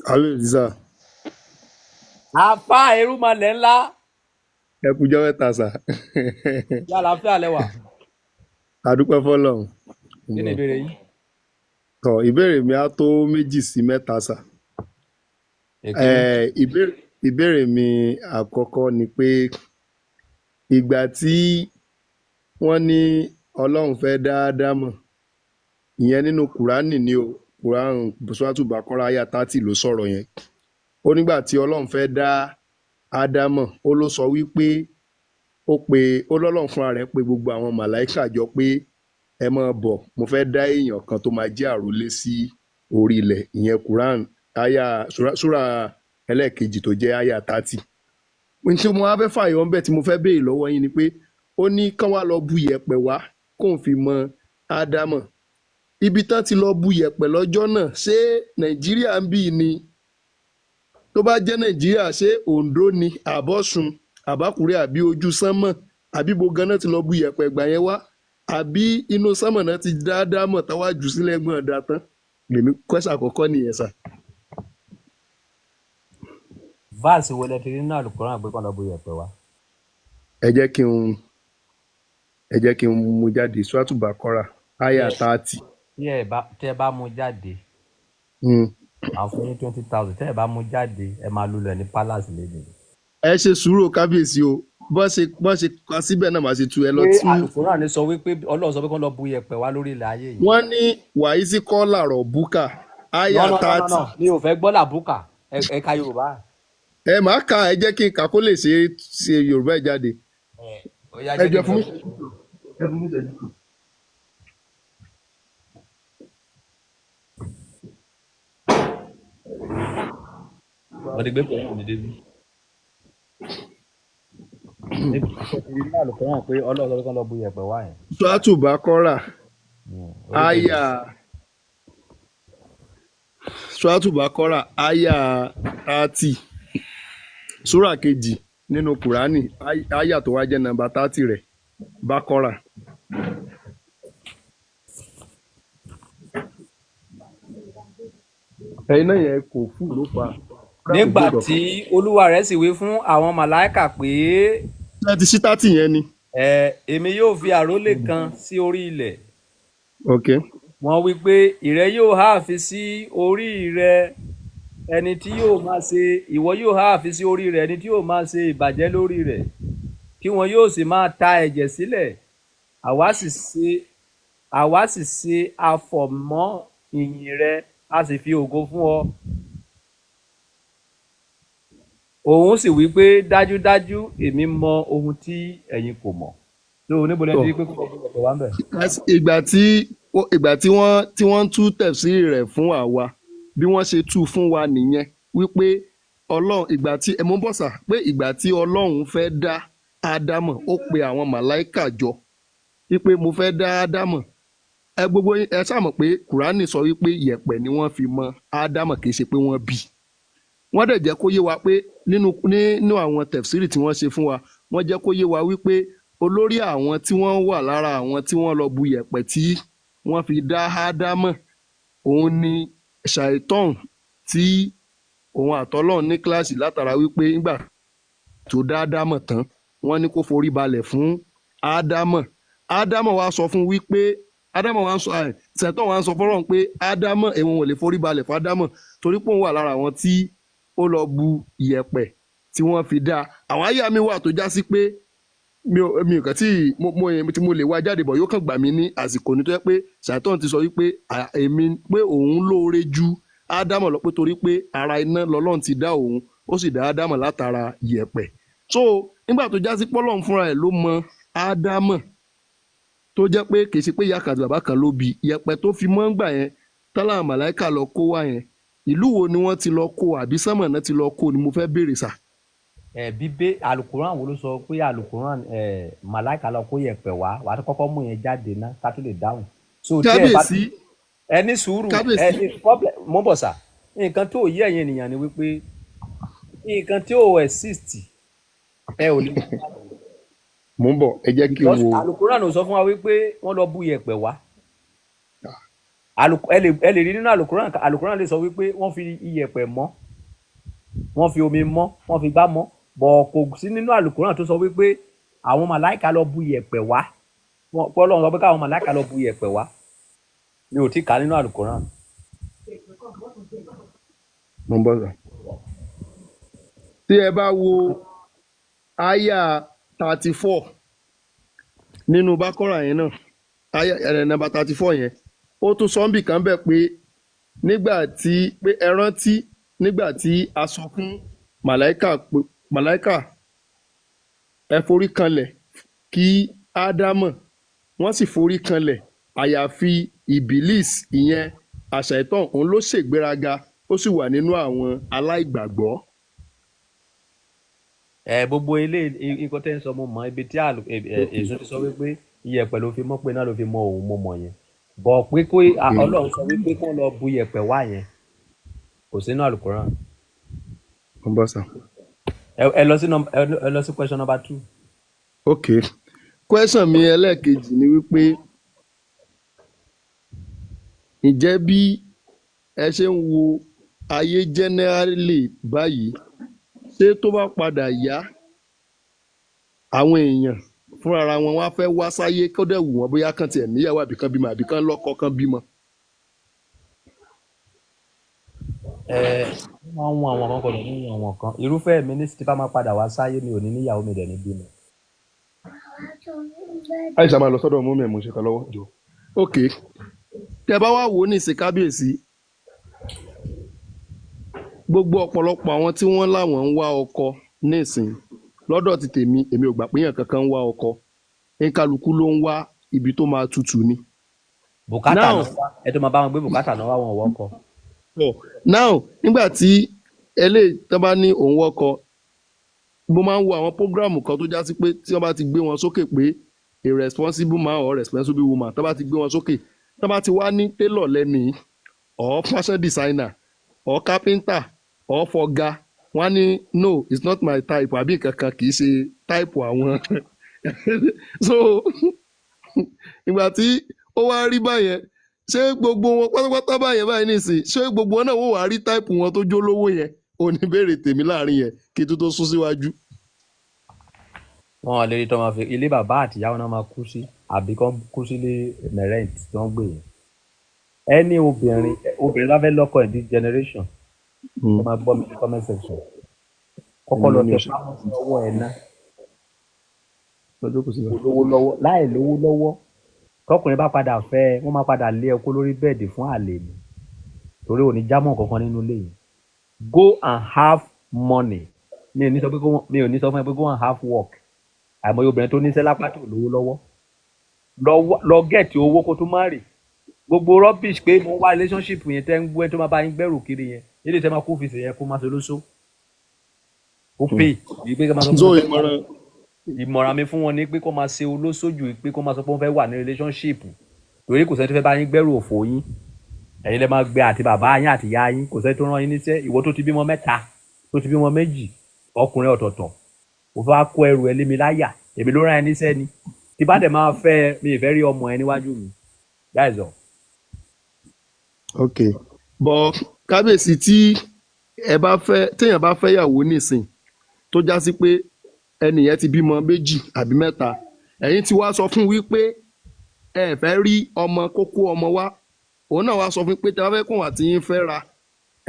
Kábíyèsí àfa Erúmọlẹ̀ ńlá ẹ kújọ́ mẹ́ta sà. yà láfíà lẹ́wà. Adúpẹ́ fọ́lọ́run. Kí ni ìbéèrè yìí? Tọ̀ ìbéèrè mi á tó 2 sí 3 sà. Èkíní. Ìbéèrè mi àkọ́kọ́ ni pé ìgbà tí wọ́n ní Ọlọ́run fẹ́ dá Ádámọ̀, ìyẹn nínú Kùránì ni o, Kùránì Suratul Baqarah àyá 30 ló sọ̀rọ̀ yẹn. Ó nígbà tí Ọlọ́run fẹ́ dá Ádámọ̀, ó ló sọ wípé ó lọ́lọ́run fúnra rẹ̀ pé gbogbo àwọn màláíkà jọ pé ẹ máa bọ̀, mo fẹ́ dá èèyàn kan tó máa jẹ́ àrólé sí orí ilẹ̀, ìyẹn Quran àyá súrà ẹlẹ́ẹ̀kejì tó jẹ́ àyá 30. Ṣé mo wá fẹ́ fààyọ ńbẹ̀ tí mo fẹ́ béèrè lọ́wọ́ yín ni pé ó ní kán wá lọ bu yẹ̀pẹ̀ wá kóun fi mọ Ádámọ̀. Ibi tán ti lọ bu yẹ̀pẹ̀ lọ́jọ́ náà, ṣé Nàìjíríà ń bì ni? Tó bá jẹ́ Nàìjíríà, ṣé Oǹdó ni àbọ̀ṣun àbákùrẹ́ àbí ojú sánmọ̀ àbí bo ganan ti lọ bu yẹ̀pẹ̀ ìgbà yẹn wá àbí inú sánmọ̀ náà ti dá Ádámọ̀ táwa jù sílẹ̀ gbọ̀n ọ̀dà tán? Lèmi kwẹ́sà àkọ́kọ́ nìyẹn sà. Verse wo lẹ ti rí nínú Al-Qur'an pé kán lọ bu yẹ̀pẹ̀ wá? Ẹ jẹ́ kí n mú jáde Suratul Baqarah àyá 30. Tẹ́ ẹ bá mú jáde, àwọn fún yín 20,000. Tẹ́ ẹ bá mú jáde, ẹ máa lulẹ̀ ní palace lédè. Ẹ ṣe sùúrù kábíyèsí o, bọ́n ṣe kọ síbẹ̀ náà máa ṣe tu ẹ lọ tú. Al-Qur'an ní sọ wípé Ọlọ́run sọ pé kán lọ bu yẹ̀pẹ̀ wá lórí ilẹ̀ ayé yìí. Wọ́n ní wàyísí kọ́ làrọ̀ búkà àyá 30. Mi ò fẹ́ gbọ́ làbúkà, ẹ ka Yorùbá. Ẹ máa ka, ẹ jẹ́ kí n kà kó lè ṣe Yorùbá ẹ̀ jáde. Ẹ jẹ́ fún mi. Wọ́n ti gbé pẹ̀lú mi débi. Níbi tí ti rí ní Al-Qur'an pé Ọlọ́run sọ pé kán lọ bu yẹ̀pẹ̀ wá yẹn. Suratul Baqarah àyá Suratul Baqarah àyá 30. Súrà kejì nínú Kùránì àyá tó wá jẹ́ nọ́mbà 30 rẹ̀ Baqarah. Ẹ̀yin náà yẹn kò fún ló fa. Nígbà tí Olúwa rẹ̀ sì wí fún àwọn màláíkà pé. Ẹ ti ṣí 30 yẹn ni. Èmi yóò fi àrólé kan sí orí ilẹ̀. Okay. Wọ́n wí pé ìrẹ yóò há àfi sí orí rẹ ẹni tí yóò máa ṣe ìwọ yóò há àfi sí orí rẹ ẹni tí yóò máa ṣe ìbàjẹ́ lórí rẹ̀, kí wọn yóò sì máa ta ẹ̀jẹ̀ sílẹ̀. Àwa sì ṣe àfọ̀mọ́ ìyìn rẹ, a sì fi ògo fún ọ. Òun sì wí pé dájúdájú èmi mọ ohun tí ẹ̀yin kò mọ̀. Tó oníbo lẹ́ni rí pé kò kọ̀ wá ń bẹ̀. Ìgbà tí wọ́n tú tẹ̀fsírì rẹ̀ fún àwa, bí wọ́n ṣe tú fún wa nìyẹn wípé Ọlọ́run ìgbà tí Ọlọ́run fẹ́ dá Ádámọ̀, ó pe àwọn màláíkà jọ wípé mo fẹ́ dá Ádámọ̀. Gbogbo ẹ ṣàmọ̀ pé Kùránì sọ wípé yẹ̀pẹ̀ ni wọ́n fi mọ Ádámọ̀, kì í ṣe pé wọ́n bí. Wọ́n dẹ̀ jẹ́ kó yé wa pé nínú àwọn tẹ̀fsírì tí wọ́n ṣe fún wa, wọ́n jẹ́ kó yé wa wípé olórí àwọn tí wọ́n wà lára àwọn tí wọ́n lọ bu yẹ̀pẹ̀ tí wọ́n fi dá Ádámọ̀, òun ni Ṣàítọ́n, tí òun àtọ́lọ́run ní kíláàsì látara wípé nígbà tó dá Ádámọ̀ tán, wọ́n ní kó forí balẹ̀ fún Ádámọ̀. Ádámọ̀ wá sọ fún wípé Ṣàítọ́n wá sọ fọ́lọ́run pé Ádámọ̀ èwọn ò lè forí balẹ̀ fún Ádámọ̀ torí pé òun wà lára àwọn tí ó lọ bu yẹ̀pẹ̀ tí wọ́n fi dá. Àwọn àyà mi wà tó já sí pé mi ò kàn tí mo lè wá jáde bọ̀, yóò kàn gbà mí ní àsìkò ní tó yẹ pé Ṣàítọ́n ti sọ wípé pé òun lóore ju Ádámọ̀ lọ, pé torí pé ara iná lọ́lọ́run ti dá òun, ó sì dá Ádámọ̀ látara yẹ̀pẹ̀. So nígbà tó já sí pọ́lọ́run fúnra ẹ̀ ló mọ Ádámọ̀, tó jẹ́ pé kì í ṣe pé ìyá kan àti bàbá kan ló bí, yẹ̀pẹ̀ tó fi mọ́ ń gbà yẹn tálà màláíkà lọ kó wá yẹn, ìlú wo ni wọ́n ti lọ kó àbí sánmọ̀ náà ti lọ kó ni mo fẹ́ béèrè sà. Bíbé Al-Qur'an wo ló sọ pé Al-Qur'an màláíkà lọ kó yẹ̀pẹ̀ wá, wàá kọ́kọ́ mú yẹn jáde ná ká tó lè dáhùn. Kábíyèsí ẹni sùúrù mo bọ̀ sà. Nǹkan tó yé ẹ̀yin ènìyàn ni wípé nǹkan tí ò exist ẹ ò lè. Mo ń bọ̀, ẹ jẹ́ kí n wo. Al-Qur'an sọ fún wa wípé wọ́n lọ bu yẹ̀pẹ̀ wá. ẹ lè rí nínú àlùkùránì lè sọ wípé wọ́n fi iyẹ̀pẹ̀ mọ́, wọ́n fi omi mọ́, wọ́n fi gbá mọ́, bọ̀ kò sí nínú àlùkùránì tó sọ wípé àwọn màláìka lọ bu iyẹ̀pẹ̀ wá, Ọlọ́run sọ pé káwọn màláìka lọ bu iyẹ̀pẹ̀ wá. Mi ò tí kà á nínú àlùkùránì. mo ń bọ̀ sà. tí ẹ bá wo àyà 34 nínú bákọ́rà yẹn náà, àyà nàmbà 34 yẹn, ó tún sọ́ńbì kan bẹ̀ pé nígbà tí pé ẹ rántí nígbà tí a sọ fún màláìkà ẹ forí kanlẹ̀ kí ádámọ̀, wọ́n sì forí kanlẹ̀ àyàfi ìbílís, ìyẹn àṣàìtàn, òun ló ṣègbéraga, ó sì wà nínú àwọn aláìgbàgbọ́. Gbogbo ilé ikọ̀ tẹ́ ń sọ mo mọ̀, ibi tí èso ti sọ wípé iyẹ̀pẹ̀ ló fi mọ́ pé náà ló fi mọ òun, mo mọ̀ yẹn. Bọ̀ pé Ọlọ́run sọ wípé kí wọ́n lọ bu iyẹ̀pẹ̀ wá yẹn kò sínú àlùkùránì. mo ń bọ̀ sà. Ẹ lọ sí question number 2. ok, question mi ẹlẹ́ẹ̀kejì ni wípé ǹjẹ́ bí ẹ ṣe ń wo ayé generally báyìí, ṣé tó bá padà yá àwọn èèyàn fúnra ara wọn wá fẹ́ wá sáyé kó dẹ̀ wù wọ́n bóyá kàn tiẹ̀ níyàwó àbí kan bímọ àbí kan lọ́kọ kan bímọ? Wọ́n máa ń wọn àwọn kan kò ní ní àwọn kan. Irúfẹ́ mi ní tí bá máa padà wá sáyé, mi ò ní níyàwó, mi dẹ̀ ní bímọ. àìsàn máa lọ sọ́dọ̀ mú mi ẹ̀ mo ṣe kan lọ́wọ́ jọ. ok, tẹ bá wá wò ó ní ìsìn kábíyèsí, gbogbo ọ̀pọ̀lọpọ̀ àwọn tí wọ́n láwọn ń wá ọkọ nísìn, lọ́dọ̀ ti tèmi, èmi ò gbà pé èèyàn kankan ń wá ọkọ, kálukú ló ń wá ibi tó máa tutù ni. Bùkátà náà wá, ẹ tó máa bá wọn gbé bùkátà náà wá, wọn wọ́kọ. now nígbà tí eléyìí tó bá ní òun wọ́kọ, mo máa ń wo àwọn prógráàmù kan tó já sí pé tí wọ́n bá ti gbé wọn sókè pé a responsible man or responsible woman, tó bá ti gbé wọn sókè, tó bá ti wá ní tailor lẹ́nìí or fashion designer or carpenter or fọga, wọ́n á ní no, it's not my type, àbí kankan kì í ṣe type àwọn so ìgbà tí ó wá rí báyẹn, ṣé gbogbo wọn pátápátá báyẹn báyìí nìsín, ṣé gbogbo wọn náà wọ́n wá rí type wọn tó jó lówó yẹn? ò ní béèrè tèmi láàrin yẹn kí tó sún síwájú. Wọn lè rí tó máa fi ilé bàbá àtìyàwó náà máa kú sí, àbí kán kú sílé mẹrẹǹt tí wọ́n gbé yẹn. Ẹni obìnrin bá fẹ́ lọ́kọ in this generation, ẹ máa gbọ́ mi ní comment section, kọ́kọ́ lọ tẹ pamọ́ sí ọwọ́ ẹ̀ náà. Lówó lọ́wọ́, láì lówó lọ́wọ́, tọkùnrin bá padà fẹ́, wọ́n máa padà lé ẹkọ lórí bẹ́ẹ̀dì fún àlè ni, torí ò ní jámọ́ kankan nínú ilé yìí. Go and have money. Mi ò ní sọ fún ẹ pé go and have work. Àìmọye obìnrin tó níṣẹ́ lápá tó lówó lọ́wọ́, lọ gẹ̀ẹ́tì owó kó tó má rì. Gbogbo rubbish pé mo wá relationship yẹn tẹ́ ń gbé tó máa bá yín gbẹ́rù kiri yẹn, ilé tẹ́ máa kó fi ṣèyẹn kó máa ṣe lóṣó. Ó pè é pé kí máa sọ fún ìmọ̀ràn mi fún wọn ní pé kó máa ṣe olóṣòjù, pé kó máa sọ pé wọ́n fẹ́ wà ní relationship, torí kò sẹ́ni tó fẹ́ bá yín gbẹ́rù òfò yín. Ẹ̀yin lè máa gbé àti bàbá yín àti ìyá yín, kò sẹ́ni tó rán yín níṣẹ́. Ìwọ tó ti bímọ 3, tó ti bímọ 2, ọkùnrin ọ̀tọ̀ọ̀tọ̀, ò fẹ́ kó ẹrù ẹ lé mi láyà, èmi ló rán ẹ níṣẹ́ ni. Tí bá dẹ̀ máa fẹ́ mi ì fẹ́ rí ọmọ ẹ níwájú mi. That is all. ok, bọ kábíyèsí, tí téèyàn bá fẹ́ yàwó nísìn tó já sí pé ẹnìyẹn ti bímọ 2 àbí 3, ẹ̀yin ti wá sọ fún wípé ẹ fẹ́ rí ọmọ kókó ọmọ wá, òun náà wá sọ fún pé tí a bá fẹ́ kóun àti yín fẹ́ ra,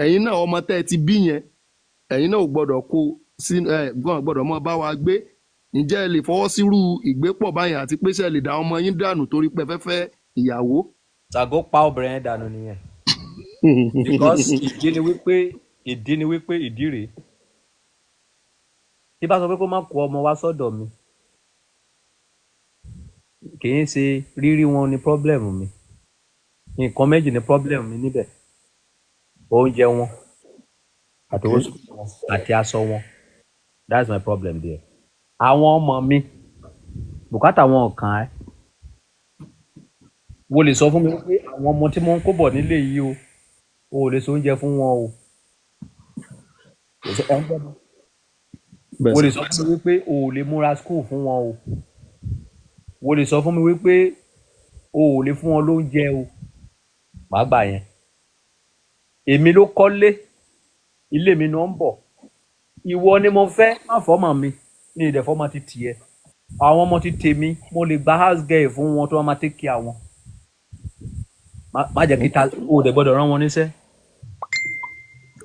ẹ̀yin náà ọmọ tẹ́ ẹ ti bí yẹn, ẹ̀yin náà ò gbọ́dọ̀ kó sí gbọ́dọ̀ mọ́ bá wa gbé. Ǹjẹ́ ẹ lè fọwọ́ sírú ìgbépọ̀ báyìí àti pé ṣe lè dá ọmọ yín dànù torí pé fẹ́ fẹ́ ìyàwó? Ṣàgó pa obìnrin yẹn dànù nìyẹn. Because ìdí ni wípé ìdí rèé. Tí bá sọ pé kó má kó ọmọ wá sọ́dọ̀ mi, kì í ṣe rírí wọn ni problem mi. Nǹkan méjì ni problem mi níbẹ̀. Oúnjẹ wọn àti owó sùkúrù wọn àti aṣọ wọn. That's my problem there. Àwọn ọmọ mi, bùkátà wọn ò kàn ẹ́. Wo lè sọ fún mi pé àwọn ọmọ tí mo ń kó bọ̀ nílé yìí o ò lè so oúnjẹ fún wọn o. Wo lè sọ fún mi wípé o ò lè múra school fún wọn o. Wo lè sọ fún mi wípé o ò lè fún wọn lóúnjẹ o. màá gbà yẹn. Èmi ló kọ́lé, ilé mi náà ń bọ̀. Ìwọ ni mo fẹ́, má fọ́mọ mi, ní ìdẹ̀ fọ́mọ ti tiẹ̀. Àwọn ọmọ ti tèmi, mo lè gba house girl fún wọn tó máa take care wọn. Má jẹ́ kí ta o dẹ̀ gbọ́dọ̀ rán wọn níṣẹ́.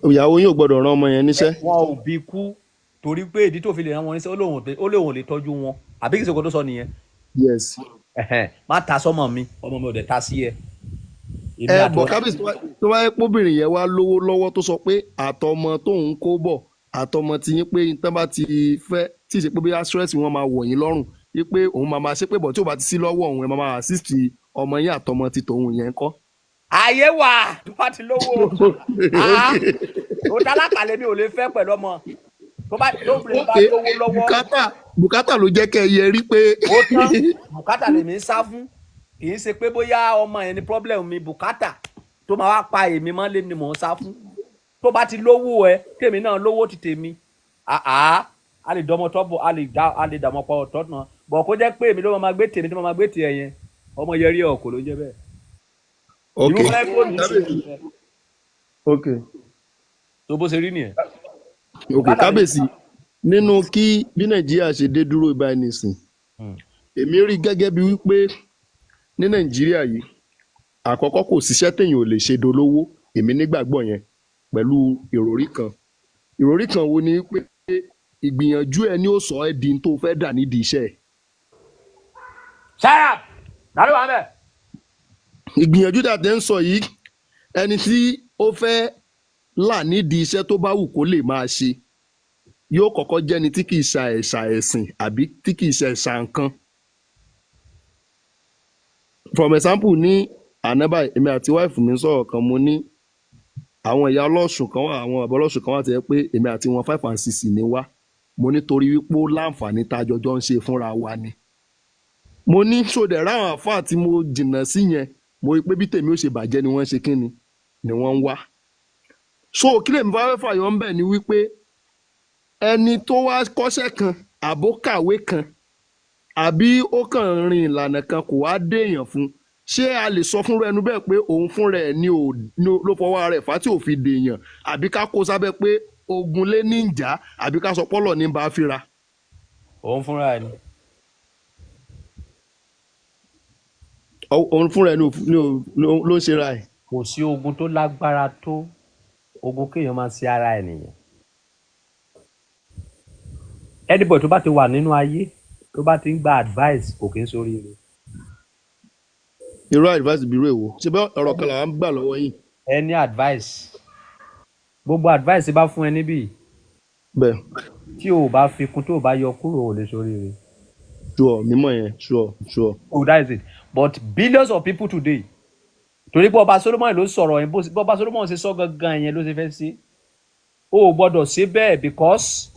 ìyàwó yín ò gbọ́dọ̀ rán ọmọ yẹn níṣẹ́. Wọn ò bí kú torí pé ìdí tó fi lè rán wọn níṣẹ́ ó lóun lè tọ́jú wọn. Àbí kìí ṣe kó tó sọ nìyẹn. yes. Má ta sọ́mọ mi, ọmọ mi ò dẹ̀ ta sí ẹ. Bọ̀ kábíyèsí tó bá yẹ póbìnrin yẹn wá lówó lọ́wọ́ tó sọ pé àtọmọ tóun kó bọ̀ àtọmọ ti yín pé tán bá ti fẹ́ tí ì ṣe pé bí stress wọn máa wọ̀ yín lọ́rùn wípé òun máa ṣe pé bọ̀ tí ò bá ti sí lọ́wọ́ òun ẹ̀ máa assist ọmọ yín àtọmọ ti tòun yẹn kọ́. Ayé wà tó bá ti lówó ó tálákàlẹ̀ mi ò lè fẹ́ pẹ̀lú ọmọ tó bá lóbìnrin bá lówó lọ́wọ́. bùkátà ló jẹ́ kẹ́ ẹ yẹ rí pé. Ó tán bùkátà lèmi ń sá fún, kì í ṣe pé bóyá ọmọ yẹn ni problem mi, bùkátà tó máa wá pa èmi mọ́lé ni mò ń sá fún. Tó bá ti lówó ẹ tèmi náà lówó ti tèmi a lè dọmọ tọ́ bọ̀ a lè dàmọ́ pa ọ̀tọ́ náà bọ̀ kó jẹ́ pé èmi ló máa gbé tèmi tó máa gbé tiẹ̀ yẹn ọmọ yẹn rí ọkọ̀ ló jẹ́ bẹ́ẹ̀. ok tó bó ṣe rí nìyẹn. ok kábíyèsí nínú kí bí nàìjíríà ṣe dé dúró ibà nìsín èmi rí gẹ́gẹ́ bí wípé ní nàìjíríà yìí àkọ́kọ́ kò síṣẹ́ téèyàn ò lè ṣe dolówó èmi nígbàgbọ́ yẹn pẹ̀lú ìròrí kan wo ni pé ìgbìyànjú ẹ ní ó sọ ẹ́ di tó fẹ́ dà nídìí iṣẹ́ ẹ̀. ṣáà dàrú wa bẹ́ẹ̀. ìgbìyànjú dàtẹ́ ń sọ yìí ẹni tí ó fẹ́ là nídìí iṣẹ́ tó bá wù kó lè máa ṣe yóò kọ́kọ́ jẹ́ ni tí kìí ṣa ẹ̀ṣà ẹ̀sìn àbí tí kìí ṣe ẹ̀ṣà nǹkan. for example ní ànábà èmi àti wáìfù mi sọ̀rọ̀ kan mo ní àwọn ìyá ọlọ́sùn kan wà àwọn bàbá ọlọ́sùn kan wà tẹ́ pé èmi àti wọn 5 and 6 ni wá mo nítorí wípé ó láǹfààní tá a jọjọ́ ń ṣe fúnra wa ni. mo ní sódẹ̀ ráwọn àfáà tí mo jìnnà sí yẹn mo rí pé bí tèmi ó ṣe bàjẹ́ ni wọ́n ṣe kí ni wọ́n ń wá. so kí lèmi bá fẹ́ fàyọ ń bẹ̀ ni wípé ẹni tó wá kọ́ṣẹ́ kan àbó kàwé kan àbí ó kàn rin ìlànà kan kò wá déèyàn fún ṣé a lè sọ fúnra ẹnu bẹ́ẹ̀ pé òun fúnra ẹ̀ ni ló fọwọ́ rẹ̀ fà tí ò fi dèèyàn àbí ká kó sábẹ́ pé ogun lé ní ìjà àbí ká sọ pọ́lọ̀ ní bá a fíra. òun fúnra ẹ̀ ni. òun fúnra ẹ̀ ló ń ṣera ẹ̀. kò sí ogun tó lágbára tó ogun kéèyàn máa ṣe ara ẹ̀ nìyẹn. anybody tó bá ti wà nínú ayé tó bá ti ń gba advice kò kí ń ṣoríire. irú advice bí irú èwo ṣe bẹ́ẹ̀ ọ̀rọ̀ kan làwọn gbà lọ́wọ́ yìí. any advice gbogbo advice bá fún ẹ níbí bẹ́ẹ̀ tí o bá fi kún tó o bá yọ kúrò ò lè ṣoríire. sure mímọ̀ yẹn sure. oh that is it but billions of people today torí pé ọba Solomon ló sọ̀rọ̀ yẹn bó ọba Solomon ṣe sọ gangan yẹn ló ṣe fẹ́ sí o ò gbọ́dọ̀ ṣe bẹ́ẹ̀ because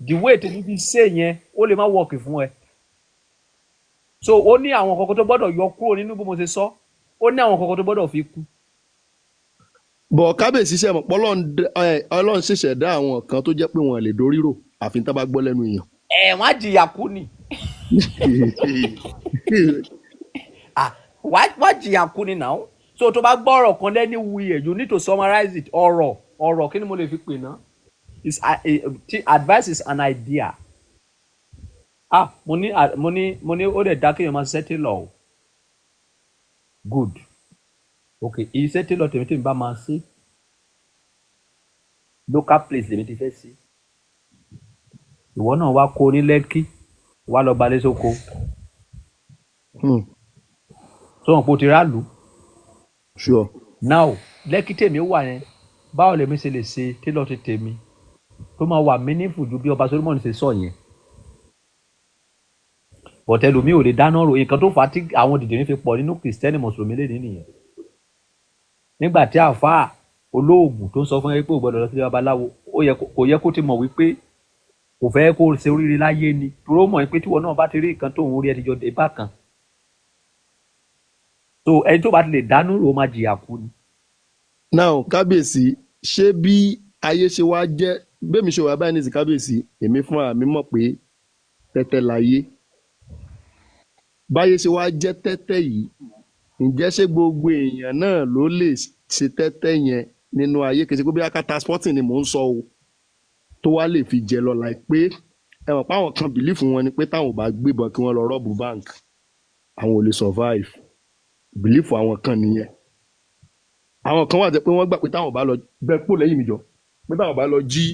the way tí níbi ṣe yẹn ó lè má work fún ẹ so ó ní àwọn kankan tó gbọ́dọ̀ yọ kúrò nínú bó mo ṣe sọ ó ní àwọn kankan tó gbọ́dọ̀ fi kú. bọ̀ kábíyèsí ṣe mọ̀ ọlọ́run ṣẹ̀ṣẹ̀ dá àwọn kan tó jẹ́ pé wọ́n lè dórírò àfi tá bá gbọ́ lẹ́nu èèyàn. wọ́n á jìyà kú ni wọ́n á jìyà kú ni náà so tó bá gbọ́ ọ̀rọ̀ kan lẹ́ni wuyẹ̀ you need to summarize it ọ̀rọ̀ kí ni mo lè fi pè ná advice is an idea mo ní ó dẹ̀ dá kéèyàn máa ṣiṣẹ́ tailor good okay iṣẹ́ tailor tèmi bá máa ṣe local place lèmi ti fẹ́ sí ìwọ náà wá kó ní Lẹ́kí wá lọ gbalẹ̀ sóko sọ̀rọ̀ pé o ti rálù. sure. now Lẹ́kí tèmi wà yẹn báwo lèmi ṣe lè ṣe tailor ti tèmi tó máa wà meaningful ju bí ọba Solomon ṣe sọ yẹn bọ̀tẹ́lù mi ò lè dáná ro nǹkan tó fà á tí àwọn dìdìrín fi pọ̀ nínú kìrìsìtẹ́nì mùsùlùmí lè ní nìyẹn nígbà tí àáfàá olóògùn tó ń sọ fún ẹ pé ò gbọdọ̀ lọ sí babaláwo kò yẹ kó ti mọ̀ wípé kò fẹ́ kó ṣe oríire láyé ni dúró mọ̀ pé tíwọ náà bá ti rí nǹkan tó ń rí ẹ ti jọ dé bákan so ẹni tó bá ti lè dánú ro máa jìyà kú ni. now kábíyèsí ṣé bí ayé ṣe wá jẹ́ bẹ́ẹ̀mi ṣe wà báyìí ní ti kábíyèsí èmi fúnra mi mọ̀ pé tẹ́tẹ́ láyé báyé ṣe wá jẹ́ tẹ́tẹ́ yìí ǹjẹ́ ṣé gbogbo èèyàn náà ló lè ṣe tẹ́tẹ́ yẹn nínú ayé kìí ṣe pé bí akátá sporting ni mò ń sọ o tó wá lè fi jẹ lọ láì pé ẹ mọ̀ pé àwọn kan bìlífù wọn ni pé táwọn ò bá gbébọn kí wọ́n lọ rọ́ọ̀bù bank àwọn ò lè survive bìlífù àwọn kan nìyẹn àwọn kan wà jẹ́ pé wọ́n gbà pé táwọn ò bá lọ bẹ́ẹ̀ pò lẹ́yìn mi jọ pé táwọn ò bá lọ jí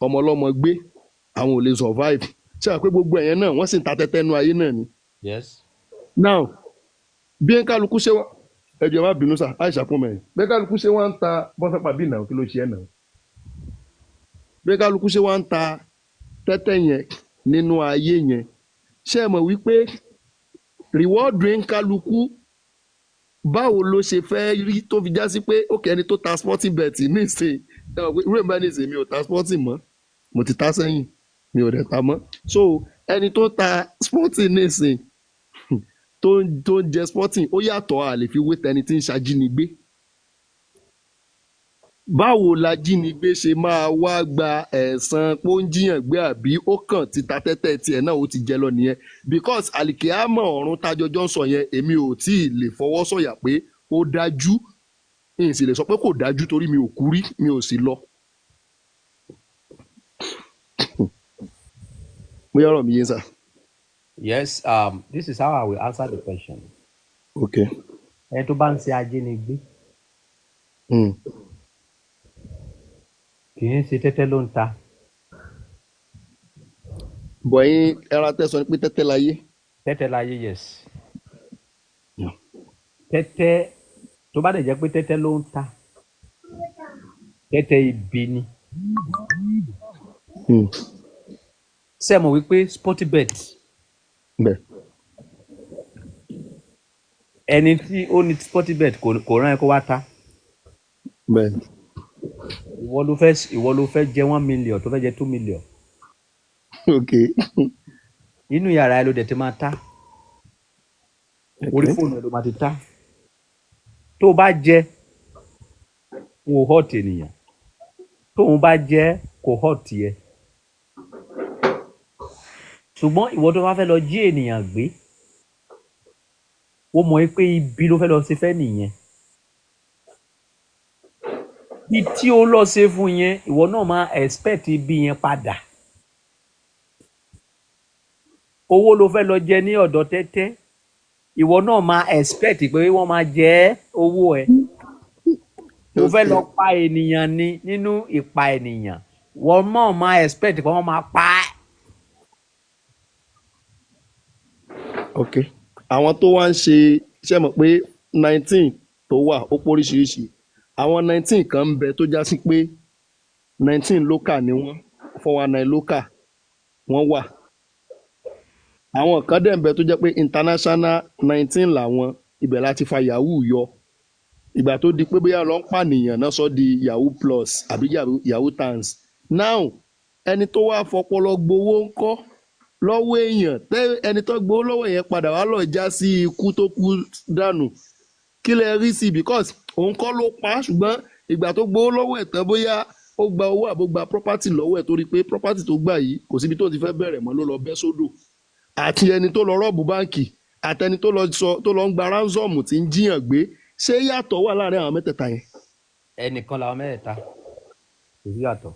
ọmọ ọlọ́mọ gbé àwọn ò lè survive ṣé àwọn pé gbogbo ẹ̀yẹn náà wọ́n sì ń ta tẹ́tẹ́ nú ayé náà ni. Yes. Now bí ń kálukú ṣe wá ẹjọ má bínú sá àìsà fún mẹ́rin bí ń kálukú ṣe wá ń ta bọ́sẹ̀pà bí náà kí ló ṣe ẹ̀ náà bí ń kálukú ṣe wá ń ta tẹ́tẹ́ yẹn nínú ayé yẹn ṣé ẹ mọ̀ wípé reward ń kálukú báwo ló ṣe fẹ́ rí tó fi já sí pé òkè ẹni tó ta sporting bet nísìnyí ẹ mọ̀ pé irú ìbá nísìnyí mi ò ta sporting mọ́ mo ti ta sẹ́yìn mi ò dẹ̀ ta mọ́ so ẹni tó ta sporting nísìnyí tó ń jẹ sporting ó yàtọ̀ a lè fi wé tẹni tí ń ṣajínigbé báwo la jínigbé ṣe máa wá gba ẹ̀san pé ó ń jiyàn gbé àbí ó kàn ti ta tẹ́tẹ́ tiẹ̀ náà ó ti jẹ lọ nìyẹn because àlìkíámọ̀ ọ̀run tájọjọ́ ń sọ yẹn èmi ò tí ì lè fọwọ́ sọ̀yà pé ó dájú n sì lè sọ pé kò dájú torí mi ò kú rí mi ò sì lọ. bóyá ọ̀rọ̀ mi yé sá. Yes, this is how I will answer the question. Okay. Ẹni tó bá ń ṣe ajínigbé Mm. kì í ṣe tẹ́tẹ́ ló ń ta. bọ̀yìn ẹran tẹ́ sọ ni pé tẹ́tẹ́ láyé. Tẹ́tẹ́ láyé, yes. Yeah. Tẹ́tẹ́ tó bá dẹ̀ jẹ́ pé tẹ́tẹ́ ló ń ta, tẹ́tẹ́ ibi ni. Mm. Ṣé ẹ mọ̀ wípé Sportybet bẹ́ẹ̀ ẹni tí ó ní Sportybet kò rán ẹ kó wá ta. bẹ́ẹ̀ Ìwọ ló fẹ́ jẹ 1 million tó fẹ́ jẹ 2 million. okay. Inú yàrá ẹ ló dẹ̀ ti máa ta. Orí Okay. fóònù ẹ ló máa ti ta. Tó o bá jẹ kò hot ènìyàn. Tó o bá jẹ kò hot yẹ. Ṣùgbọ́n ìwọ tó bá fẹ́ lọ jí ènìyàn gbé, ó mọ̀ pé ibi ló fẹ́ lọ ṣe fẹ́ nìyẹn. Bí tí ó lọ ṣe fún yẹn, ìwọ náà máa expect ibi yẹn padà. Owó ló fẹ́ lọ jẹ ní ọ̀dọ̀ tẹ́tẹ́, ìwọ náà máa expect pé wọ́n máa jẹ owó ẹ̀. Mo fẹ́ lọ pa ènìyàn ni nínú ìpa ènìyàn, wọ́n náà máa expect pé wọ́n máa pa á. Okay. àwọn tó wá ń ṣe ṣe mọ̀ pé 19 tó wà ó póríṣiríṣi àwọn 19 kan ń bẹ tó já sí pé 19 local ni wọ́n 419 local wọ́n wà àwọn kan dẹ̀ ń bẹ tó jẹ́ pé international 19 làwọn ibẹ̀ láti fa yahoo yọ ìgbà tó di pé bóyá lọ ń pànìyàn náà sọ di yahoo plus àbí yahoo tans now ẹni tó wá fọpọlọ gbowó ń kọ́ lọ́wọ́ èèyàn tẹ́ ẹni tó gbowó lọ́wọ́ yẹn padà wá lọ já sí ikú tó kú dànù kí lẹ rí sí because òun kọ́ ló pa á ṣùgbọ́n ìgbà tó gbowó lọ́wọ́ ẹ̀ tán bóyá ó gba owó àbó gba property lọ́wọ́ ẹ̀ torí pé property tó gbà yìí kò síbi tó ti fẹ́ bẹ̀rẹ̀ mọ́ ló lọ bẹ́ sódò àti ẹni tó lọ rọ́ọ̀bù báǹkì àtẹni tó lọ ń gba ransom tí ń jiyàn gbé ṣé yàtọ̀ wà láàrin àwọn mẹ́tẹ̀ẹ̀ta yẹn. Ẹnìkan làwọn mẹ́tẹ̀ẹ̀ta kò sí yàtọ̀.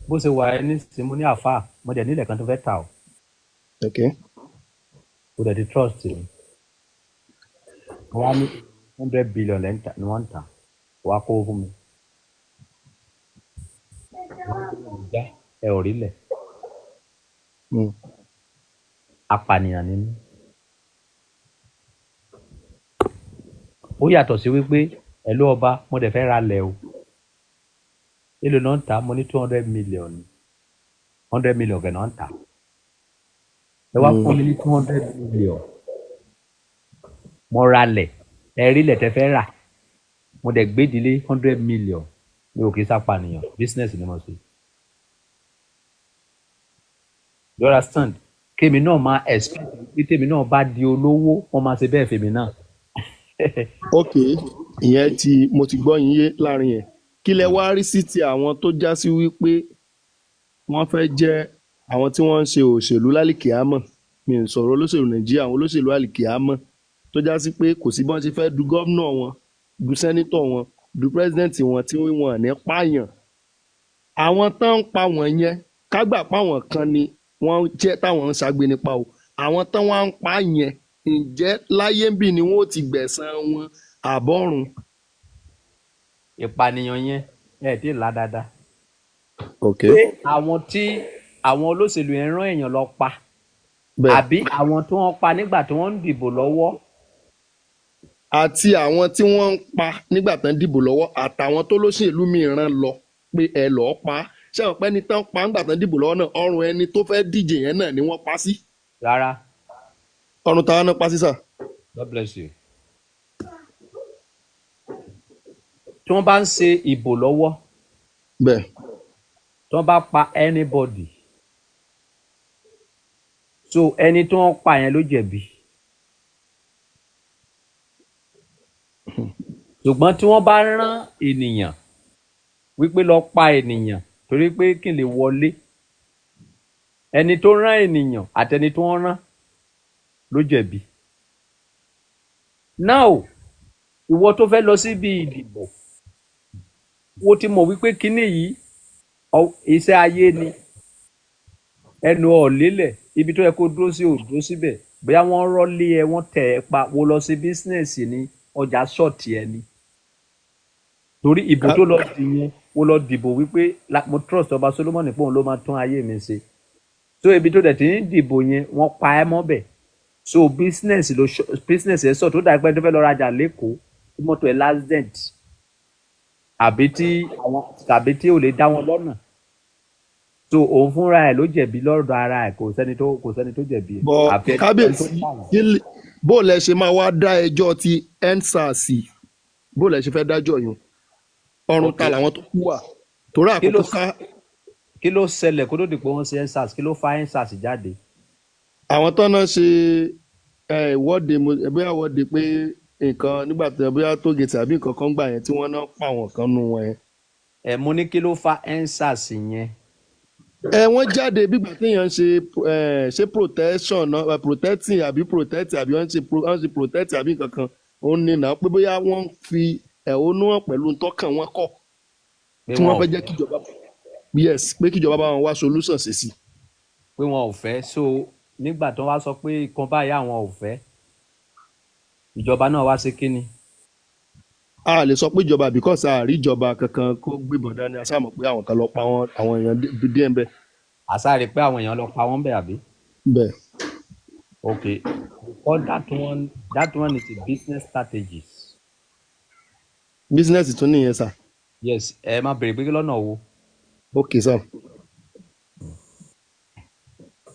Bó ṣe wà ẹni sí mo ní àfáà mo dẹ̀ nílẹ̀ kan tó fẹ́ tà ọ́. Okay. Mo dẹ̀ ti trust mi. Wọ́n á ní 100 billion ni wọ́n ń tà. Wọ́n á kó fún mi. Ẹ ò rí lẹ̀. Mm. Apànìyàn ni mí. Ó yàtọ̀ sí wípé ẹ̀lú ọba mo dẹ̀ fẹ́ ra lẹ̀ o. Èlò náà ń tà mo ní 200 million ni. 100 million gẹ̀ náà ń tà. Ẹ wá fún mi ní 200 million. Mo ra lẹ̀, ẹ rí lẹ̀ tẹ́ fẹ́ rà. Mo dẹ̀ gbé ìdílé 100 million. Mi ò kì í sápànìyàn, business ni mo ṣe. You understand? Kémi náà máa expect pé tèmi náà bá di olówó, wọ́n máa ṣe bẹ́ẹ̀ fèmi náà. ok ìyẹn mo ti gbọ́ yín yé láàrin yẹn kí lẹ wá rí sí ti àwọn tó já sí wípé wọ́n fẹ́ jẹ́ àwọn tí wọ́n ń ṣe òṣèlú lálìkìámọ̀ mi ò sọ̀rọ̀ olóṣèlú nàìjíríà àwọn olóṣèlú àlìkìámọ̀ tó já sí pé kò sí bọ́n ṣe fẹ́ du gómìnà wọn du sẹ́nítọ̀ wọn du pírẹ́sidẹ́ǹtì wọn tí wọ́n ní pààyàn àwọn tán ń pa wọ́n yẹn kágbà páwọn kan ni wọ́n jẹ́ táwọn ń ṣàgbé nípa o àwọn tán wá ń pa yẹn ǹjẹ́ láyé ń bì ni wọ́n ó ti gbẹ̀san wọn àbọ̀run. ìpànìyàn yẹn ẹ tí ì là dáadáa. ok pé àwọn tí àwọn olóṣèlú yẹn rán èèyàn lọ pa bẹ́ẹ̀ àbí àwọn tí wọ́n pa nígbà tí wọ́n ń dìbò lọ́wọ́. àti àwọn tí wọ́n ń pa nígbà tán dìbò lọ́wọ́ àtàwọn tó lóṣèlú mìíràn lọ pé ẹ lọ́ọ́ pa á ṣé àwọn pẹ́ni tán pa nígbà tán dìbò lọ́wọ́ náà ọrùn ẹni tó fẹ́ díje yẹn náà ni wọ́n pa sí. rárá. ọrùn táwọn náà pa sí sà. God bless you. tí wọ́n bá ń ṣe ìbò lọ́wọ́ bẹ́ẹ̀ tí wọ́n bá pa anybody so ẹni tí wọ́n pa yẹn ló jẹ̀bi. ṣùgbọ́n tí wọ́n bá rán ènìyàn wípé lọ pa ènìyàn torí pé kí n lè wọlé ẹni tó rán ènìyàn àtẹni tó ń rán ló jẹ̀bi. now ìwọ tó fẹ́ lọ síbi ìdìbò wo ti mọ̀ wípé kíní yìí iṣẹ́ ayé ni ẹnu ọ̀lélẹ̀ ibi tó yẹ kó dúró sí ò dúró síbẹ̀ bóyá wọ́n rọ́lé ẹ wọ́n tẹ̀ ẹ́ pa wo lọ sí bísínẹ́sì ni ọjà ṣọ́ọ̀tì ẹ ni torí ìbò tó lọ dì yẹn wo lọ dìbò wípé mo trust ọba Solomoni pé òun ló máa tún ayé mi ṣe so ibi tó dẹ̀ ti ń dìbò yẹn wọ́n pa ẹ́ mọ́bẹ̀ so bísínẹ́sì ẹ sọ tó dà pé tó fẹ́ lọ rajà lẹ́kọ̀ọ́ tí mọ́tò ẹ̀ lásdẹ̀ǹt àbí tí ò lè dá wọn lọ́nà so òun fúnra ẹ̀ ló jẹ̀bi lọ́dọ̀ ara ẹ̀ kò sẹ́ni tó jẹ̀bi. bọ̀ kábíyèsí bó lẹ ṣe máa wá dá ẹjọ́ ti EndSARS bó lẹ ṣe fẹ́ dájọ́ yìí ọrùn ta làwọn tó kú wà torí àkókò ká. kí ló ṣẹlẹ̀ kó tó di pé wọ́n ṣe EndSARS kí ló fa EndSARS jáde. àwọn tán náà ṣe ìwọ́de bóyá ìwọ́de pé nǹkan nígbà tí bóyá tó gètè àbí nǹkan kan gbà yẹn tí wọ́n náà pa àwọn kan nù wọn yẹn. mo ní kí ló fa EndSARS yẹn. wọ́n jáde bígbà téèyàn ṣe protection náà protecting àbí protect àbí wọ́n ṣe protect àbí nǹkan kan òun ni náà pé bóyá wọ́n fi ẹ̀hónú hàn pẹ̀lú tọ́kàn wọn kọ̀ tí wọ́n fẹ́ jẹ́ kíjọba pé kíjọba bá wọn wá solution sí. pé wọn ò fẹ́ so nígbà tó wá sọ pé kan báyìí àwọn ò fẹ́ ìjọba náà wá sí kínni. a lè sọ pé ìjọba because àárí ìjọba kankan kó gbébọn dání a sáà mọ̀ pé àwọn kan lọ pa àwọn èèyàn díẹ̀ ń bẹ̀. àsáàrí pé àwọn èèyàn lọ pa wọ́n bẹ̀ àbí. bẹ́ẹ̀. okay because that one is a business strategy. business tún nìyẹn sà. yes ẹ máa bèrè pé lọ́nà wo. okay sir.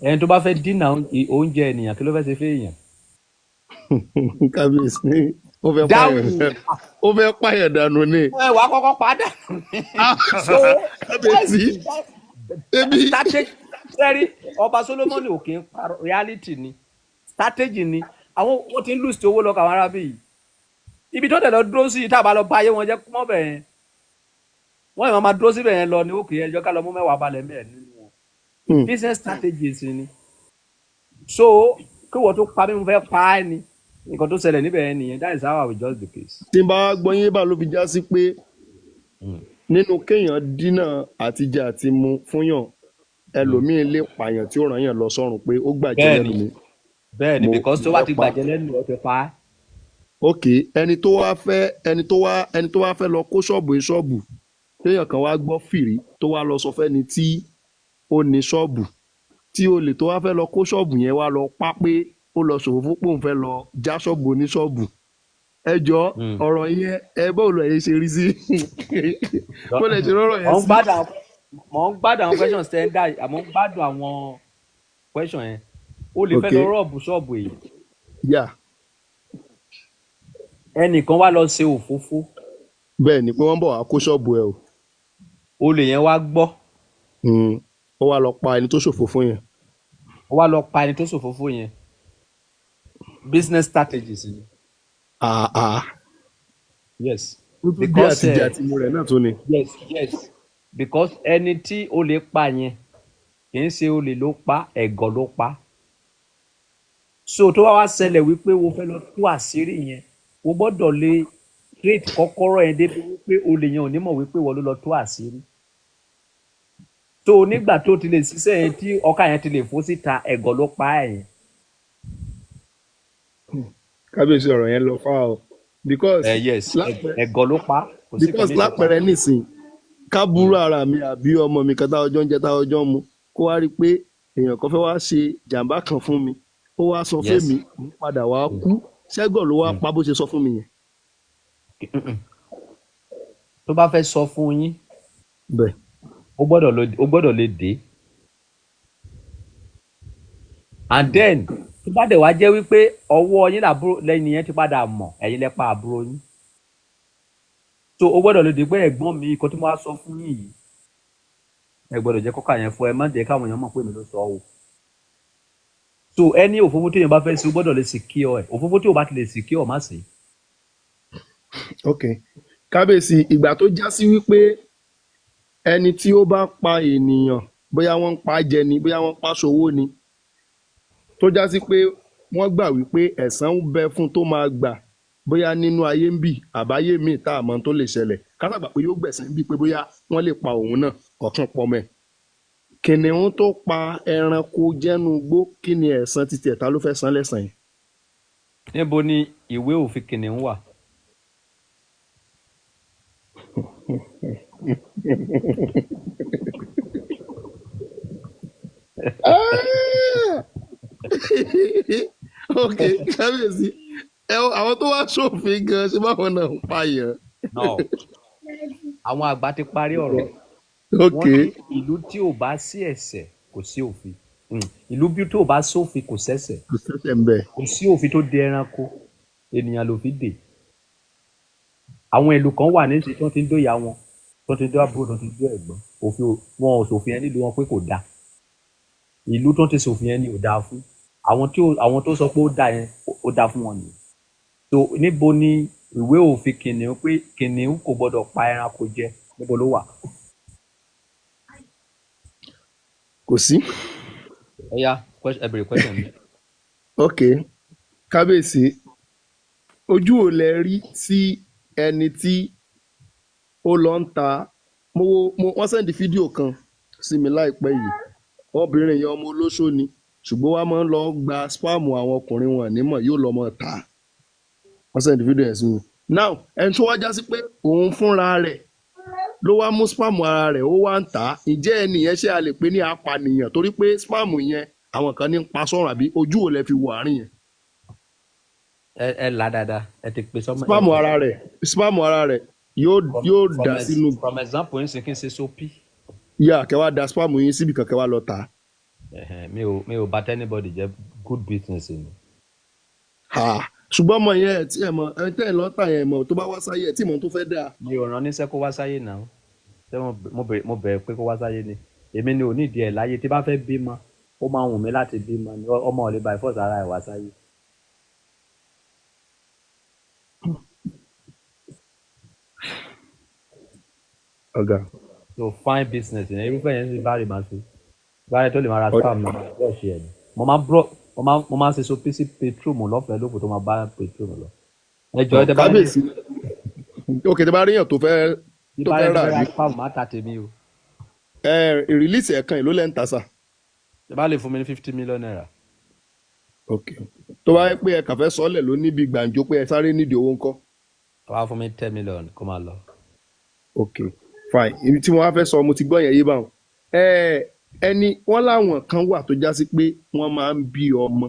ẹni tó bá fẹ́ dínà oúnjẹ ènìyàn kí ló fẹ́ ṣe fẹ́ èèyàn. kábíyèsí ó fẹ́ pààyàn dànù ni. ẹ wàá kọ́kọ́ padà. kábíyèsí ebi. sẹ́rí ọba Solomoni òkè ń parọ́ reality ni strategy ni àwọn wọ́n ti ń lùsì owó lọ́kọ̀ àwọn arábì yìí ibi tó tẹ̀ lọ dúró sí ìta àbálọ bá ayé wọn jẹ́ mọ́ bẹ̀ yẹn wọ́n yìí máa dúró síbẹ̀ yẹn lọ ní òkè ẹjọ́ ká lọ mú mẹ́wàá balẹ̀ mẹ́ẹ̀ nínú wọn business strategies ni so kí wọ́n tó pa mí mo fẹ́ pa á ni nǹkan tó ṣẹlẹ̀ níbẹ̀ yẹn nìyẹn that is how I will judge the case. tí n bá gbọ́ yín bá ló fi já sí pé nínú kéèyàn dínà àtijẹ àti mu fúnyàn ẹlòmíín lè pààyàn tí ó ràn yàn lọ sọ́run pé ó gbàjẹ́ lẹ́nu mi. bẹ́ẹ̀ni because tó bá ti gbàjẹ́ lẹ́nu ó ti pa á. ok ẹni tó wá fẹ́ lọ kó ṣọ́ọ̀bù téèyàn kan wá gbọ́ fìrí tó wá lọ sọ fẹ́ni tí ó ní ṣọ́ọ̀bù tí olè tó wá fẹ́ lọ kó ṣọ́ọ̀bù yẹn wá lọ pa pé ó lọ ṣòfò fún pòun fẹ́ lọ já ṣọ́ọ̀bù oníṣọ́ọ̀bù ẹ jọ ọ̀rọ̀ yẹn ẹ báwo lọ yẹn ṣe rí sí bó lè ṣe rọrọ yẹn sí. mo ń gbádùn àwọn question standard àmọ́ ń gbádùn àwọn question yẹn ó lè fẹ́ lọ rọ́ọ̀bù ṣọ́ọ̀bù èyí. ẹnìkan wá lọ ṣe òfófó. bẹ́ẹ̀ ni pé wọ́n bọ̀ wá kó ṣọ́ọ̀bù ẹ o. olè yẹn wá gbọ́. ó wá lọ pa ẹni tó ṣòfófó yẹn. business strategies ni. yes. because bí àtijọ́ àti mo rẹ̀ náà tó ni. yes because ẹni tí olè pa yẹn kì í ṣe olè ló pa ẹ̀gọ́ ló pa so tó bá wá ṣẹlẹ̀ wípé wo fẹ́ lọ tú àṣírí yẹn o gbọ́dọ̀ lè create kọ́kọ́rọ́ yẹn débi wípé olè yẹn ò ní mọ̀ wípé wọ́n ló lọ tú àṣírí tó nígbà tó ti lè ṣiṣẹ́ yẹn tí ọkà yẹn ti lè fò síta ẹ̀gọ́ ló pa ẹ̀ yẹn. kábíyèsí ọ̀rọ̀ yẹn lọ fà o because Yes ẹ̀gọ́ ló pa kò sí kan because ní ìṣèpá. lápẹẹrẹ nísìn ká burú ara mi àbí ọmọ mi kan táwọn ọjọ́ ń jẹ táwọn ọjọ́ ń mu kó wá rí i pé èèyàn kan fẹ́ wá ṣe jàǹbá kan fún mi ó wá sọ Yes. fẹ́mi mo padà wá kú ṣẹ́gọ̀ ló wá pa bó ṣe sọ fún mi yẹn. tó bá fẹ́ sọ fún yín bẹ́ẹ̀ ó gbọ́dọ̀ lè dé and then tó bá dẹ̀ wá jẹ́ wípé ọwọ́ yín làbúrò lẹ́yìn yẹn ti padà mọ̀ ẹ̀yin lẹ pa àbúrò yín so ó gbọ́dọ̀ lè dé pé ẹ̀gbọ́n mi kó tí mo wá sọ fún yín yìí ẹ gbọ́dọ̀ jẹ́ kọ́kà yẹn fún ẹ má jẹ́ káwọn èèyàn mọ̀ pé mi ló sọ o so ẹni òfófó tí èèyàn bá fẹ́ ṣe ó gbọ́dọ̀ lè secure ẹ̀ òfófó tí ò bá ti lè secure má ṣe. ok kábíyèsí ìgbà tó já sí wípé ẹni tí ó bá pa ènìyàn bóyá wọ́n ń pa á jẹ ni bóyá wọ́n pa á ṣòwò ni tó já sí pé wọ́n gbà wípé ẹ̀san ń bẹ fún tó máa gbà bóyá nínú ayé ń bì àbáyé míì tá a mọ̀ tó lè ṣẹlẹ̀ kásàgbà pé yóò gbẹ̀san ń bì pé bóyá wọ́n lè pa òun náà ọ̀kan pọ̀ mẹ́ kìnìún tó pa ẹranko jẹ́nu igbó kí ni ẹ̀san títí ẹ̀ta ló fẹ́ san lẹ́san yẹn. níbo ni ìwé òfin kìnìún wà. ok kábíyèsí àwọn tó wá ṣòfin gan ṣe báwọn náà ń pààyàn. no àwọn àgbà ti parí ọ̀rọ̀ ok wọ́n ní ìlú tí ò bá sí ẹ̀ṣẹ̀ kò sí òfin ìlú bí tó bá sófin kò sẹ́ṣẹ̀ kò sẹ́sẹ̀ ń bẹ̀. kò sí òfin tó de ẹranko ènìyàn ló fi dè àwọn ìlú kan wà níṣẹ́ tí wọ́n ti ń dóyà wọn tí wọ́n ti ń dó àbúrò tí wọ́n ti ń dó ẹ̀gbọ́n òfin wọn ò ṣòfin yẹn nílùú wọn pé kò dáa ìlú tó ń ti ṣòfin yẹn ni ò dáa fún àwọn tó sọ pé ó dáa yẹn ó dáa fún wọn nìyẹn so níbo ni ìwé òfin kìnìún pé kìnìún kò gbọdọ̀ pa ẹranko jẹ níbo ló wà. kò sí. ẹ yá ẹ bèrè question mi. ok kábíyèsí ojú ò lẹ rí sí ẹni tí ó lọ ń ta wọ́n sẹ́ndì fídíò kan sí mi láìpẹ́ yìí obìnrin yẹn ọmọ olóṣó ni ṣùgbọ́n wàá máa ń lọ gba spáàmù àwọn ọkùnrin wọn nímọ̀ yóò lọ mọ̀ ta wọ́n sẹ́ndì fídíò yẹn sí mi. now ẹni tó wá já sí pé òun fúnra rẹ̀ ló wá mú spáàmù ara rẹ̀ ó wá ń tà á ǹjẹ́ ẹni yẹn ṣé a lè pè ní apànìyàn torí pé spáàmù yẹn àwọn kan ní ń pa sọ́run àbí ojú ò lẹ fi wọ àárín yẹn. ẹ là dáadáa ẹ ti pè sọmọ. spáàmù ara rẹ̀ yóò dà sínú. from example yín sì kí n ṣe sopi. yà kẹwàá da spáàmù yín síbi kan kẹwàá lọ tà á. mi ò bá anybody jẹ́ good business ni. ṣùgbọ́n ọmọ yẹn ẹ̀ tí ẹ̀ mọ̀ ẹ̀ tẹ́ ẹ̀ lọ́tà yẹn mọ̀ tó bá wá sáyé ẹ̀ tí mọ̀ tó fẹ́ dáa. mi ò rán níṣẹ́ kó wá sáyé náà ṣé mo bẹ̀rẹ̀ pé kó wá sáyé ni èmi ni ò ní ìdí ẹ̀ láyé tí bá fẹ́ bímọ ó máa wù mí láti bímọ ni ọmọ ò lè by force ara ẹ̀ wá sáyé. ọ̀gá. so fine business yẹn irúfẹ́ yẹn ti bá rí màá ṣe báyìí tó lè máa ra spam náà bẹ́ẹ̀ ṣe ẹ̀ ni mo máa ń ṣe so pc petrol lọ́fẹ̀ẹ́ lóko tó máa bá petrol lọ. ẹ jọ ẹ tẹ bá rí kábíyèsí ok tẹ bá rí yàn tó fẹ́ rà ní. spam má ta tèmi o. rìlíìsì ẹ̀kan ìlú lẹ́ǹtà sà. ẹ bá lè fún mi ní 50 million naira. ok tó bá yẹ pé ẹ kàn fẹ́ sọ́ọ̀lẹ̀ ló níbi gbàǹjo pé ẹ sáré nídìí owó ńkọ́. wàá fún mi 10 million kó máa lọ. ok fine ibi tí mo wá fẹ́ sọ mo ti gbọ́ yẹn yé báwọn. ẹni wọ́n láwọn kan wà tó já sí pé wọ́n máa ń bí ọmọ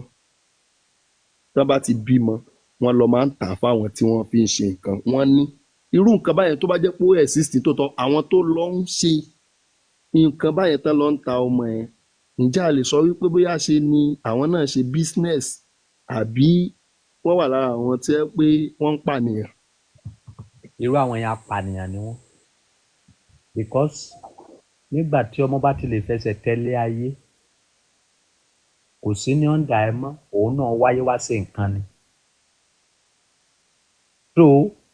tí wọ́n bá ti bímọ wọ́n lọ máa ń tà fáwọn tí wọ́n fi ń ṣe nǹkan wọ́n ní irú nǹkan báyẹn tó bá jẹ́ pé ó exist tó tọ́ àwọn tó lọ ń ṣe nǹkan báyẹn tán lọ ń ta ọmọ ẹ̀ ǹjẹ́ a lè sọ wípé bóyá ṣe ni àwọn náà ṣe business àbí wọ́n wà lára àwọn tí ẹ pé wọ́n ń pànìyàn. irú àwọn yẹn apànìyàn ni wọ́n because nígbà tí ọmọ bá ti lè fẹsẹ̀ tẹ̀lé ayé kò sí ní ọ̀ǹda ẹ mọ́ òun náà wáyé wá sí nǹkan ni. so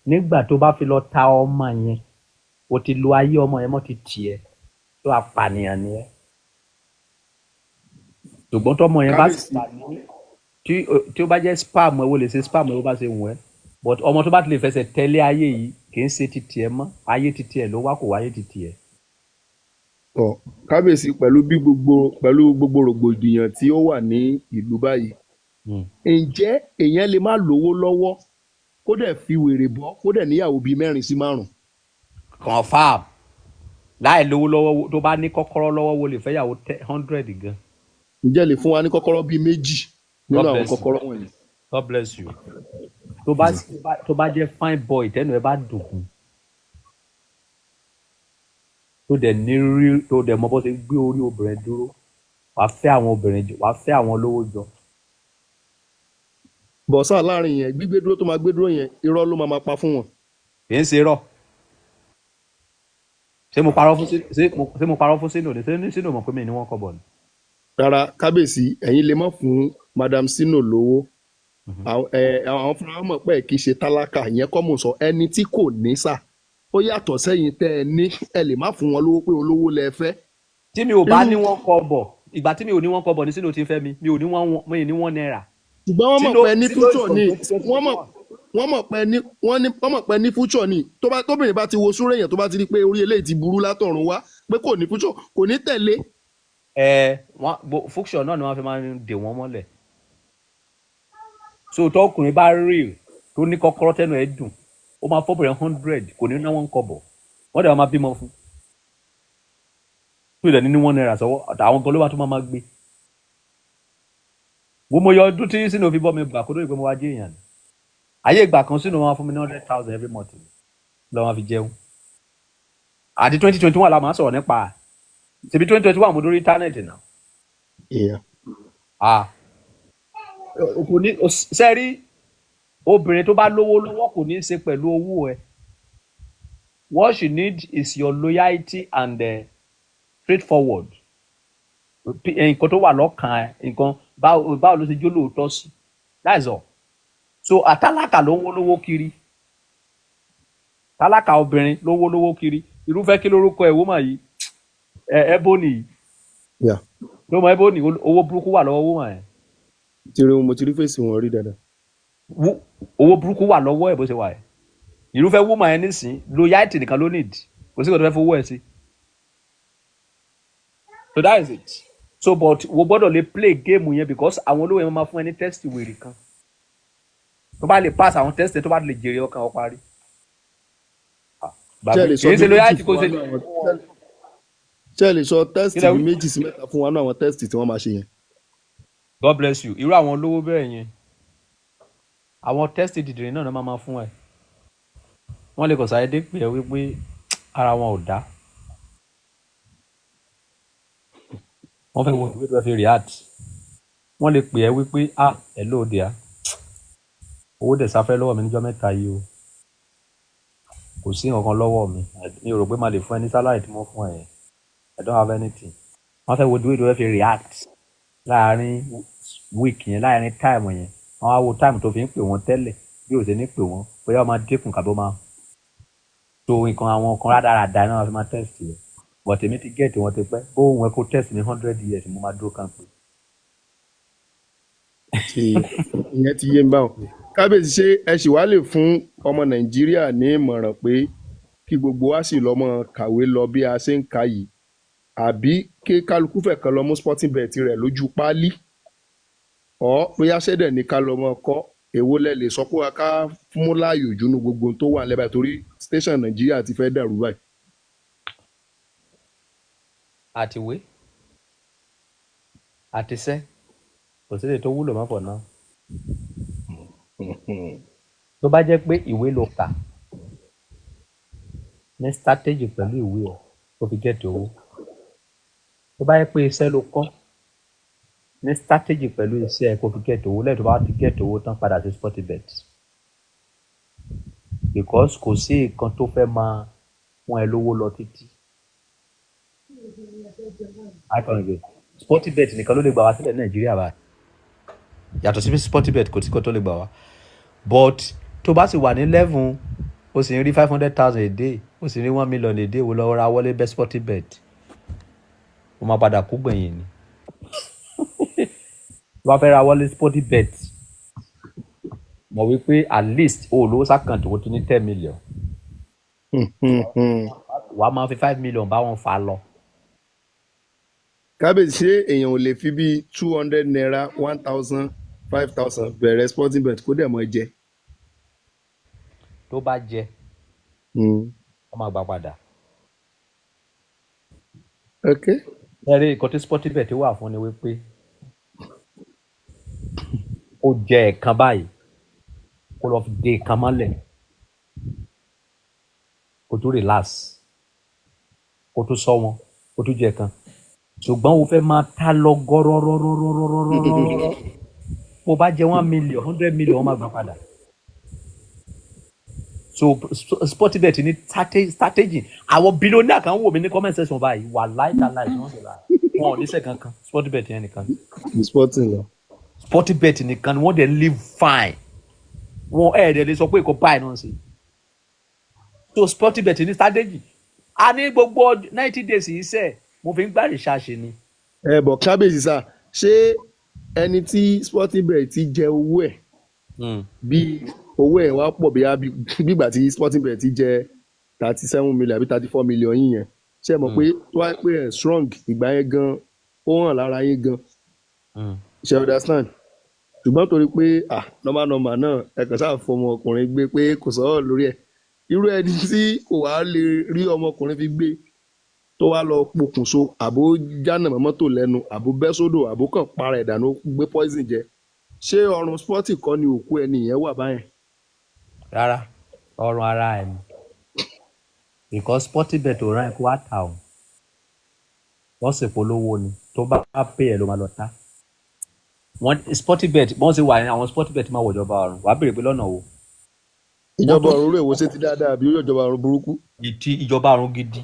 nígbà tó bá fi lọ ta ọmọ yẹn o ti lo ayé ọmọ yẹn mọ́ ti tiẹ̀ tó apànìyàn ni ẹ́. ṣùgbọ́n tí ó bá jẹ́ spam ẹ wo lè ṣe spam ẹ bó bá ṣe wù ẹ́ but ọmọ tó bá ti lè fẹsẹ̀ tẹ̀lé ayé yìí kì í ṣe titi ẹ mọ́ ayé titi ẹ ló wá kò wáyé titi ẹ. Tọ́ kábíyèsí pẹ̀lú gbogbo rògbòdìyàn tí ó wà ní ìlú báyìí ǹjẹ́ èèyàn lè má lówó lọ́wọ́ kó dẹ̀ fi wèrè bọ́ kó dẹ̀ níyàwó bíi 4 sí 5? confam láì lówó lọ́wọ́ tó bá ní kọ́kọ́rọ́ lọ́wọ́ wo lè fẹ́yàwó 100 gan. ǹjẹ́ lè fún wa ní kọ́kọ́rọ́ bíi 2 nínú God àwọn bless you. kọ́kọ́rọ́ wọ̀nyí? God bless you. tó bá jẹ́ fine boy tẹ́nu ẹ bá dùnkùn tó dẹ̀ ní rí tó dẹ̀ mọ bó ṣe gbé orí obìnrin dúró wàá fẹ́ àwọn obìnrin jọ wàá fẹ́ àwọn olówó jọ. bọ̀sà láàrin yẹn gbígbé dúró tó máa gbé dúró yẹn irọ́ ló máa pa fún wọn. kì í ṣe rọ ṣé mo parọ́ fún sínú ní sínú mọ̀ pé mi ni wọ́n kọ́ bọ̀ ni. rárá kábíyèsí ẹ̀yin lè má fún madam Sino lówó àwọn fúnra wọn mọ̀ pé kì í ṣe tálákà ìyẹn kọ́ mò ń sọ ẹni tí kò ní sà ó yàtọ̀ sẹ́yìn tẹ́ ẹ ní ẹ lè má fún wọn lówó pé olówó lẹ fẹ́. tí mi ò bá ní wọ́n kọ́ bọ̀ ìgbà tí mi ò ní wọ́n kọ́ bọ̀ ní sínú ti fẹ́ mi ò ní wọ́n náírà. ṣùgbọ́n wọ́n mọ̀ pé ní future ni wọ́n mọ̀ pé ní future ni tóbìnrin bá ti wo súré èèyàn tó bá ti rí pé orí eléyìí ti burú látọ̀run wá pé kò ní future kò ní tẹ̀lé. function náà ni wọ́n fi máa ń dè wọ́n mọ́lẹ̀ so tọkùnrin bá rí tó ní kọ́kọ́rọ́ tẹ́nu ẹ̀ dùn ó máa fọ́bìnrin 100 kò ní ná wọn kọ́ bọ̀ wọ́n dẹ̀ máa bímọ fún tó ìdẹ̀ ní wọ́n náírà sọ́wọ́ àwọn gan ló bá tó máa gbé wo mo yọ ọdún tí Sino fi bọ́ mi gbà kó tó di pé mo wá jẹ́ èèyàn ni ayé ìgbà kan Sino máa fún mi ní 100,000 every month lọ́wọ́ fi jẹun àti 2021 la máa sọ̀rọ̀ nípa ṣebí 2021 mo dórí íńtánẹ́ẹ̀tì náà. kò ní sẹ́rí obìnrin tó bá lówó lọ́wọ́ kò ní í ṣe pẹ̀lú owó ẹ what she need is your loyalty and straightforward nǹkan tó wà lọ́kàn ẹ nǹkan báwo ló ṣe jó lóòótọ́ sí that's all so àtàlákà ló ń wó lówó kiri tálákà obìnrin ló ń wó lówó kiri irúfẹ́ kí lórúkọ ẹ̀ wọ́n mà yìí Ebony ló mọ Ebony owó burúkú wà lọ́wọ́ wọ́n ẹ̀. mo ti rí fèsì wọn rí dáadáa. owó burúkú wà lọ́wọ́ ẹ̀ bó ṣe wà ẹ̀ irúfẹ́ woman ẹ̀ nísìn loyalty nìkan ló need kò sí kò tó fẹ́ fowó ẹ̀ sí. so that is it so but wo gbọ́dọ̀ lè play game yẹn because àwọn olówó yẹn máa fún ẹ ní test wèrè kan tó bá lè pass àwọn test tó bá lè jèrè ọkàn ọ parí. kì í ṣe loyalty kò ṣe. ṣé ẹ lè sọ test 2 sí 3 fún wa náà àwọn test tí wọ́n máa ṣe yẹn. God bless you irú àwọn olówó bẹ́ẹ̀ yẹn àwọn test dìdìrín náà máa fún ẹ wọ́n lè kọ̀ sáyé dé pé ẹ wípé ara wọn ò dá wọ́n fẹ́ wo ìwé tó fi react wọ́n lè pè ẹ́ wípé ẹ lóde owó dẹ̀ sáfẹ́ lọ́wọ́ mi níjọ́ mẹ́ta yìí o kò sí nǹkan lọ́wọ́ mi ò rò pé máa lè fún ẹ ní salary tí mo fún ẹ I don't have anything wọ́n fẹ́ wo ìwé tó fi react láàárín week yẹn láàárín time yẹn wọ́n á wo time tó fi ń pè wọ́n tẹ́lẹ̀ bí ò ṣe ní pè wọ́n bóyá wọ́n máa dínkù kàbó máa so nǹkan àwọn kan rádaràda náà wọ́n fi máa test yẹn but èmi ti get wọn ti pẹ́ bóun ẹ kó test ní 100 years mo máa dúró kàn pé. ìyẹn ti yé ń bá wọn kábíyèsí ṣé ẹ sì wá lè fún ọmọ Nàìjíríà ní ìmọ̀ràn pé kí gbogbo wa sì lọ́mọ kàwé lọ bí a ṣe ń kà yìí àbí kí kálukú fẹ̀ kan lọ mú sporting bet rẹ̀ lójú páálí bóyá ṣẹ́dẹ̀ ní ká lọ́mọ kọ́ èwo lẹ lè sọ pé ká mú láàyò jùnú gbogbo tó wà lẹ́bàá torí station Nàìjíríà ti fẹ́ dàrú báyìí. àtiwé àtisẹ́ kò sí lè tó wúlò mọ́ pọ̀ náà tó bá jẹ́ pé ìwé ló kà ní strategy pẹ̀lú ìwé ẹ̀ tó fi gẹ̀ẹ́tì owó tó bá jẹ́ pé iṣẹ́ ló kọ́ ní strategy pẹ̀lú iṣẹ́ ẹ̀ kó fi gẹ̀ẹ́tì owó lẹ́yìn tó bá ti gẹ̀ẹ́tì owó tán padà sí Sportybet because kò sí nǹkan tó fẹ́ máa fún ẹ lówó lọ títí. Sportybet nìkan ló lè gbà wá sílẹ̀ ní Nàìjíríà báyìí yàtọ̀ sí Sportybet kò sí kó tó lè gbà wá but tó bá sì wà ní level o sì ń rí 500,000 a day o sì ń rí 1 million a day wo lọ ra wọlé bẹ́ Sportybet o máa padà kú gbẹ̀yìn ni wá fẹ́ ra wọlé Sportybet mọ̀ wípé at least o lówó sákàǹtì owó tó ní 10 million wàá máa fi 5 million bá wọn fà á lọ. kábíyèsí ṣé èèyàn ò lè fi bíi 200 naira 1000 5000 bẹ̀rẹ̀ Sportybet kó dẹ̀ mọ́ jẹ. tó bá jẹ wọ́n máa gbà padà. ok. ẹ̀rí nǹkan tí Sportybet wà fún ni wípé ó jẹ ẹ̀kan báyìí kó lọ fi dé ẹ̀kan mọ́lẹ̀ kó tó relax kó tó sọ wọn kó tó jẹ ẹ̀kan ṣùgbọ́n o fẹ́ máa ta lọ gọ́rọ́rọ́rọ́rọ́rọ́rọ́rọ́ bó bá jẹ 1 million 100 million wọ́n máa gbà padà. So Sportybet ní strategy àwọn billionaire kan wò mí ní comment section báyìí wà láìka láì wọ́n sì rà wọn ò ní sẹ́ kankan Sportybet yẹn nìkan. Sportybet nìkan ni wọ́n dẹ̀ live fine wọn ẹ̀ẹ́dẹ̀ lè sọ pé kò báyìí náà sí. So Sportybet ní strategy a ní gbogbo 90 days yìí sẹ́ẹ̀ mo fi ń gbá research ni. bọ̀ kábíyèsí sá ṣé ẹni tí Sportybet ti jẹ owó ẹ̀ bí owó ẹ̀ wá pọ̀ bígbà tí Sportybet ti jẹ 37 million àbí 34 million yín yẹn ṣé ẹ mọ̀ pé tó wá pé ẹ̀ strong ìgbà yẹn gan ó hàn lára yín gan ṣe understand ṣùgbọ́n torí pé normal náà ẹ kàn sáà fọmọ ọkùnrin gbé pé kò sọ̀rọ̀ lórí ẹ̀ irú ẹni tí kò wá lè rí ọmọkùnrin fi gbé tó wá lọ pokùnso àbó jánà mọ́tò lẹ́nu àbó bẹ́ sódò àbó kàn para ìdànù gbé poison jẹ ṣé ọrùn Sporty kọ́ ni òkú ẹni yẹn wà báyẹn. rárá ọrùn ara ẹ̀ ni because Sportybet ò rán ẹ kó wá ta o wọ́n sì polówó ni tó bá pè ẹ́ ló máa lọ ta wọ́n Sportybet wọ́n sì wà ní àwọn Sportybet máa wọ ìjọba ọ̀run wàá béèrè pé lọ́nà wo. ìjọba ọ̀run rẹ̀ wo ṣe ti dáadáa àbí ìjọba ọ̀run burúkú. ìjọba ọ̀run gidi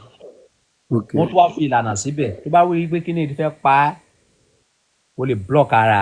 wọ́n tún wá fi ìlànà síbẹ̀ tó bá wí pé kí ni ìdí fẹ́ pa á ó lè block ara